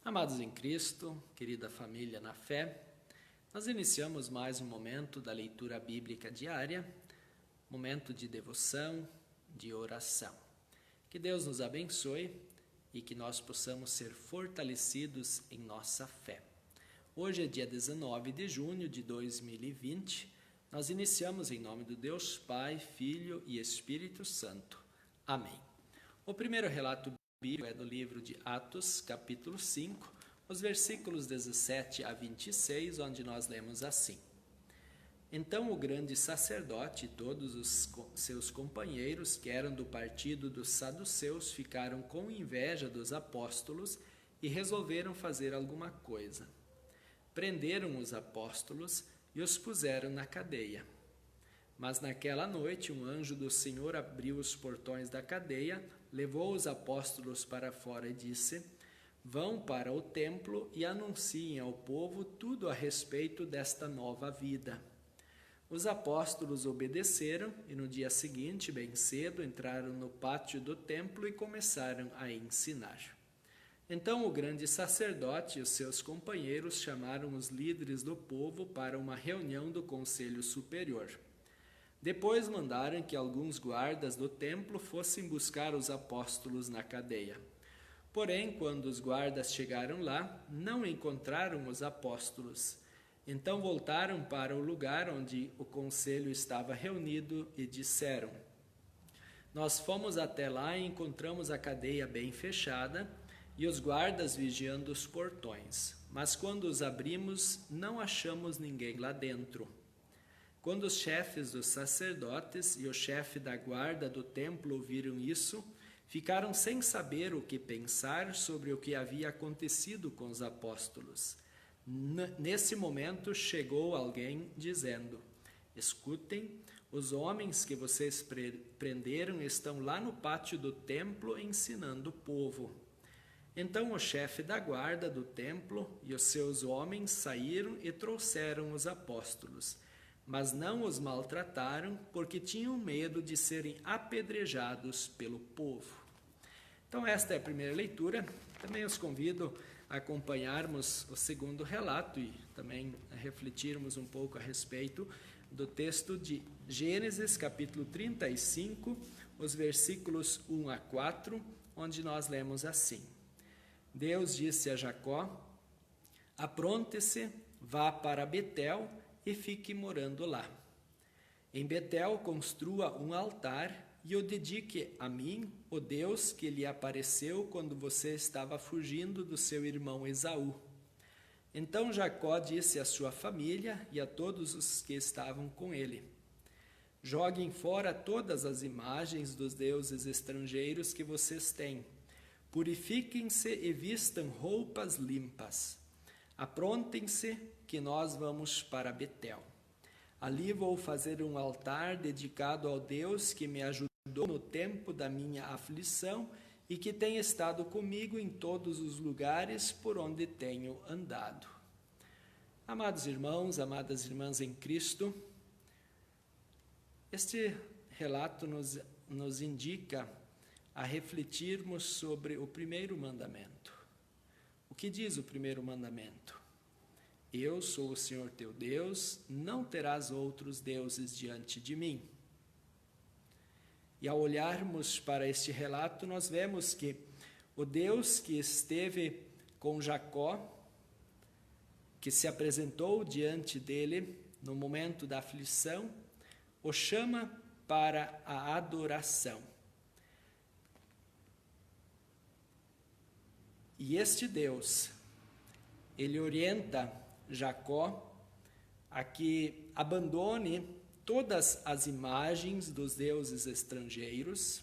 Amados em Cristo, querida família na fé, nós iniciamos mais um momento da leitura bíblica diária, momento de devoção, de oração. Que Deus nos abençoe e que nós possamos ser fortalecidos em nossa fé. Hoje é dia 19 de junho de 2020, nós iniciamos em nome do Deus Pai, Filho e Espírito Santo. Amém. O primeiro relato bíblico é do livro de Atos, capítulo 5, os versículos 17 a 26, onde nós lemos assim. Então o grande sacerdote e todos os seus companheiros, que eram do partido dos saduceus, ficaram com inveja dos apóstolos e resolveram fazer alguma coisa. Prenderam os apóstolos e os puseram na cadeia. Mas naquela noite um anjo do Senhor abriu os portões da cadeia, levou os apóstolos para fora e disse: Vão para o templo e anunciem ao povo tudo a respeito desta nova vida. Os apóstolos obedeceram e no dia seguinte, bem cedo, entraram no pátio do templo e começaram a ensinar. Então o grande sacerdote e os seus companheiros chamaram os líderes do povo para uma reunião do conselho superior. Depois mandaram que alguns guardas do templo fossem buscar os apóstolos na cadeia. Porém, quando os guardas chegaram lá, não encontraram os apóstolos. Então voltaram para o lugar onde o conselho estava reunido e disseram: Nós fomos até lá e encontramos a cadeia bem fechada e os guardas vigiando os portões. Mas quando os abrimos, não achamos ninguém lá dentro. Quando os chefes dos sacerdotes e o chefe da guarda do templo ouviram isso, ficaram sem saber o que pensar sobre o que havia acontecido com os apóstolos. Nesse momento chegou alguém dizendo: Escutem, os homens que vocês prenderam estão lá no pátio do templo ensinando o povo. Então o chefe da guarda do templo e os seus homens saíram e trouxeram os apóstolos. Mas não os maltrataram, porque tinham medo de serem apedrejados pelo povo. Então esta é a primeira leitura. Também os convido a acompanharmos o segundo relato e também a refletirmos um pouco a respeito do texto de Gênesis, capítulo 35, os versículos 1 a 4, onde nós lemos assim. Deus disse a Jacó: Apronte-se, vá para Betel e fique morando lá. Em Betel construa um altar e o dedique a mim, o Deus que lhe apareceu quando você estava fugindo do seu irmão Esaú. Então Jacó disse à sua família e a todos os que estavam com ele: Joguem fora todas as imagens dos deuses estrangeiros que vocês têm. Purifiquem-se e vistam roupas limpas. Aprontem-se, que nós vamos para Betel. Ali vou fazer um altar dedicado ao Deus que me ajudou no tempo da minha aflição e que tem estado comigo em todos os lugares por onde tenho andado. Amados irmãos, amadas irmãs em Cristo, este relato nos indica a refletirmos sobre o primeiro mandamento. O que diz o primeiro mandamento? Eu sou o Senhor teu Deus, não terás outros deuses diante de mim. E ao olharmos para este relato, nós vemos que o Deus que esteve com Jacó, que se apresentou diante dele no momento da aflição, o chama para a adoração. E este Deus, ele orienta Jacó a que abandone todas as imagens dos deuses estrangeiros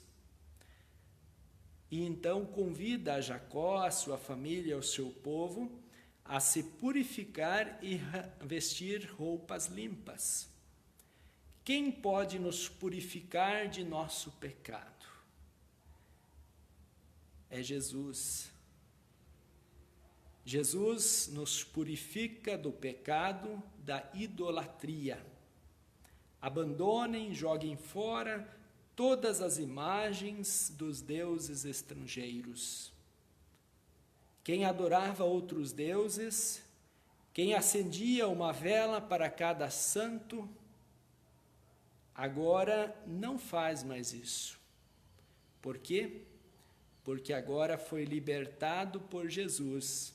e então convida a Jacó, a sua família, o seu povo a se purificar e vestir roupas limpas. Quem pode nos purificar de nosso pecado? É Jesus. Jesus nos purifica do pecado, da idolatria. Abandonem, joguem fora todas as imagens dos deuses estrangeiros. quem adorava outros deuses, quem acendia uma vela para cada santo, agora não faz mais isso. Por quê? Porque agora foi libertado por Jesus.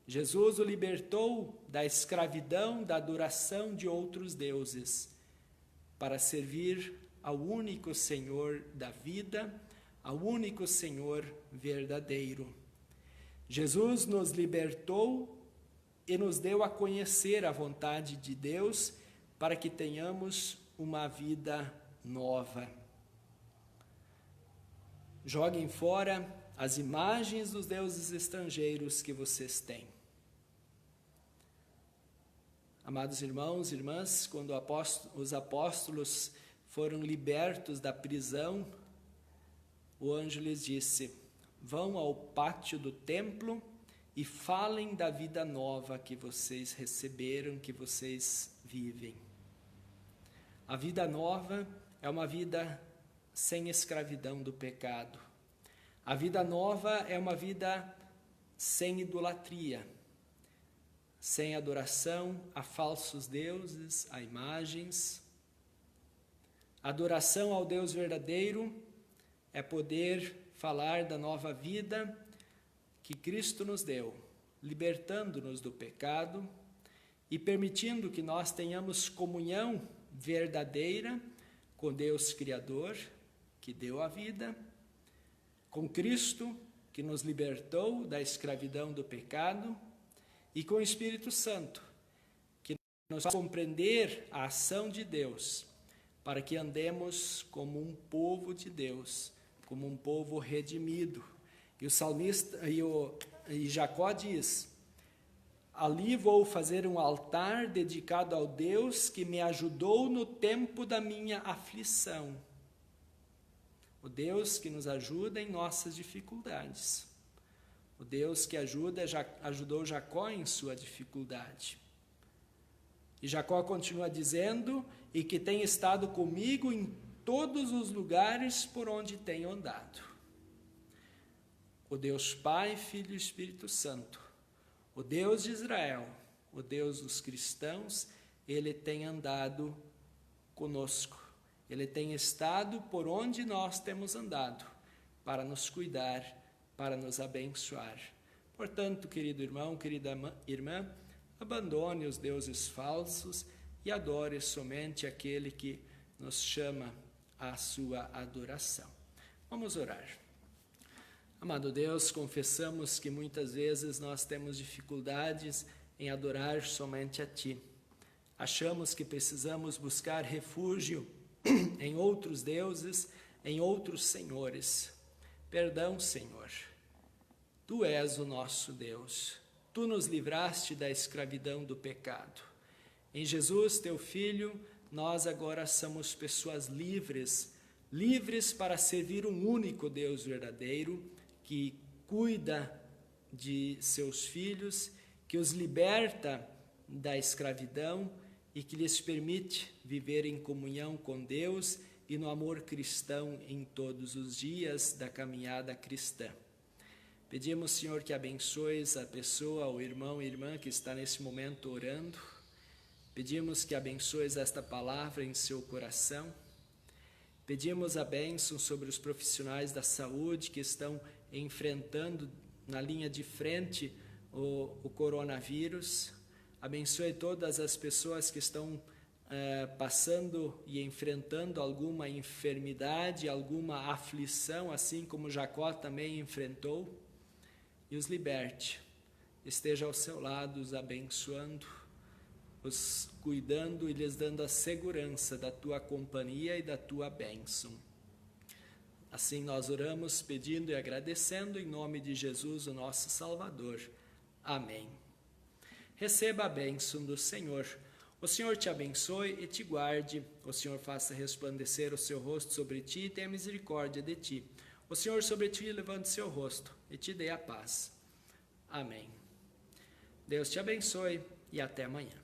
Jesus o libertou da escravidão, da adoração de outros deuses, para servir ao único Senhor da vida, ao único Senhor verdadeiro. Jesus nos libertou e nos deu a conhecer a vontade de Deus para que tenhamos uma vida nova. Joguem fora as imagens dos deuses estrangeiros que vocês têm. Amados irmãos e irmãs, quando os apóstolos foram libertos da prisão, o anjo lhes disse: vão ao pátio do templo e falem da vida nova que vocês receberam, que vocês vivem. A vida nova é uma vida sem escravidão do pecado. A vida nova é uma vida sem idolatria, sem adoração a falsos deuses, a imagens. A adoração ao Deus verdadeiro é poder falar da nova vida que Cristo nos deu, libertando-nos do pecado e permitindo que nós tenhamos comunhão verdadeira com Deus Criador, que deu a vida, com Cristo, que nos libertou da escravidão do pecado, e com o Espírito Santo, que nos faz compreender a ação de Deus, para que andemos como um povo de Deus, como um povo redimido. E o salmista e Jacó diz: ali vou fazer um altar dedicado ao Deus que me ajudou no tempo da minha aflição. O Deus que nos ajuda em nossas dificuldades. O Deus que ajudou Jacó em sua dificuldade. E Jacó continua dizendo: e que tem estado comigo em todos os lugares por onde tenho andado. O Deus Pai, Filho e Espírito Santo, o Deus de Israel, o Deus dos cristãos, Ele tem andado conosco. Ele tem estado por onde nós temos andado, para nos cuidar, para nos abençoar. Portanto, querido irmão, querida irmã, abandone os deuses falsos e adore somente aquele que nos chama à sua adoração. Vamos orar. Amado Deus, confessamos que muitas vezes nós temos dificuldades em adorar somente a Ti. Achamos que precisamos buscar refúgio em outros deuses, em outros senhores. Perdão, Senhor. Tu és o nosso Deus. Tu nos livraste da escravidão do pecado. Em Jesus, Teu Filho, nós agora somos pessoas livres, livres para servir um único Deus verdadeiro, que cuida de seus filhos, que os liberta da escravidão e que lhes permite viver em comunhão com Deus e no amor cristão em todos os dias da caminhada cristã. Pedimos, Senhor, que abençoes a pessoa, o irmão e irmã que está nesse momento orando. Pedimos que abençoes esta palavra em seu coração. Pedimos a bênção sobre os profissionais da saúde que estão enfrentando na linha de frente o coronavírus. Abençoe todas as pessoas que estão passando e enfrentando alguma enfermidade, alguma aflição, assim como Jacó também enfrentou, e os liberte. Esteja ao seu lado, os abençoando, os cuidando e lhes dando a segurança da tua companhia e da tua bênção. Assim nós oramos, pedindo e agradecendo em nome de Jesus, o nosso Salvador. Amém. Receba a bênção do Senhor. O Senhor te abençoe e te guarde. O Senhor faça resplandecer o seu rosto sobre ti e tenha misericórdia de ti. O Senhor sobre ti levante seu rosto e te dê a paz. Amém. Deus te abençoe e até amanhã.